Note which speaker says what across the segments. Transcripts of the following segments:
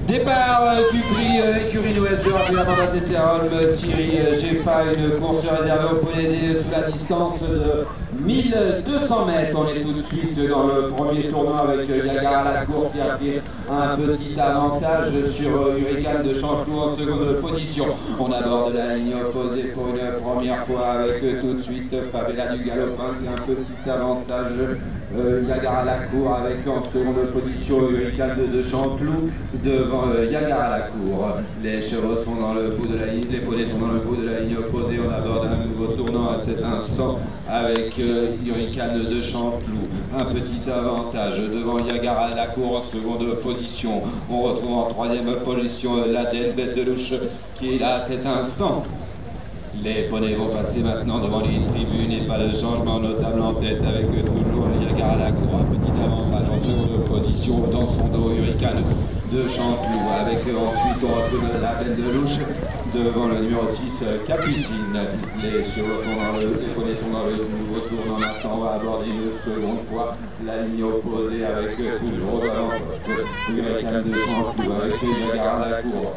Speaker 1: Départ du prix écurie Noël Georges et la bande à Tétérolm, Syrie, GFA, une course réservée au poney sous la distance de 1200 mètres. On est tout de suite dans le premier tournoi avec Yagar à la cour qui a pris un petit avantage sur Hurricane de Chanteloup en seconde position. On aborde la ligne opposée pour une première fois avec tout de suite Favela du Galopin qui a un petit avantage. Yagar à la cour avec en seconde position Hurricane de Chanteloup devant Yagar à la cour. Les chevaux sont dans le bout de la ligne, les poneys sont dans le bout de la ligne opposée. On aborde un nouveau tournant à cet instant avec Hurricane de Chanteloup. Un petit avantage devant Yagar à la cour en seconde position. On retrouve en troisième position l'Aden Bête de Louche qui est là à cet instant. Les poneys vont passer maintenant devant les tribunes et pas de changement notable en tête avec toujours Yagar à la cour. Un petit avantage en seconde position dans son dos Hurricane de Chanteloup. Avec ensuite on retrouve la Bête de Louche devant le numéro 6 Capucine. Les chevaux sont dans les poneys sont dans le nouveau tournant. Maintenant on va aborder une seconde fois la ligne opposée avec toujours avant-poste Hurricane de Chanteloup avec Yagar à la cour.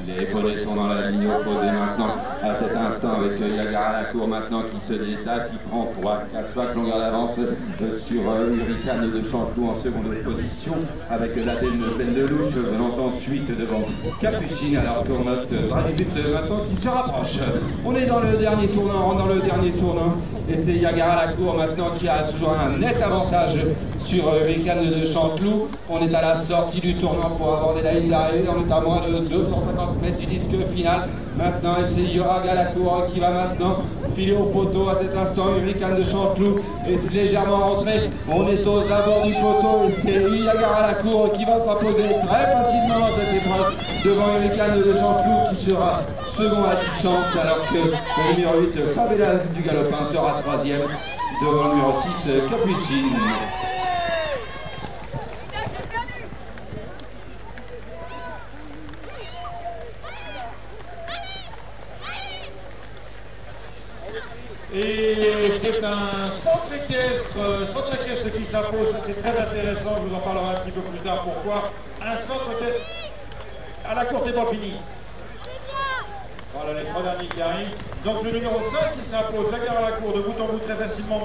Speaker 1: Les poneys sont dans la ligne opposée maintenant à cet instant avec Yagar à la cour maintenant qui se détache, qui prend 3, 4, 5 longueurs d'avance sur Hurricane de Chanteloup en seconde position avec la Bête de Louche venant ensuite devant Capucine alors qu'on note Dragibus maintenant qui se rapproche. On est dans le dernier tournant, on rentre dans le dernier tournant et c'est Yagar à la cour maintenant qui a toujours un net avantage sur Hurricane de Chanteloup. On est à la sortie du tournant pour aborder la ligne d'arrivée, on est à moins de 250 mètres du disque final. Maintenant, et c'est Yagar à la cour qui va maintenant filer au poteau à cet instant. Hurricane de Chanteloup est légèrement rentré. On est aux abords du poteau et c'est Yagar à la cour qui va s'imposer très facilement dans cette épreuve devant Hurricane de Chanteloup qui sera second à distance alors que le numéro 8 Favela du Galopin sera troisième devant le numéro 6 Capucine.
Speaker 2: Et c'est un centre équestre qui s'impose, c'est très intéressant, je vous en parlerai un petit peu plus tard pourquoi. Un centre équestre à la course n'est pas fini. Voilà les trois derniers qui arrivent. Donc le numéro 5 qui s'impose, Yagar à la cour de bout en bout très facilement.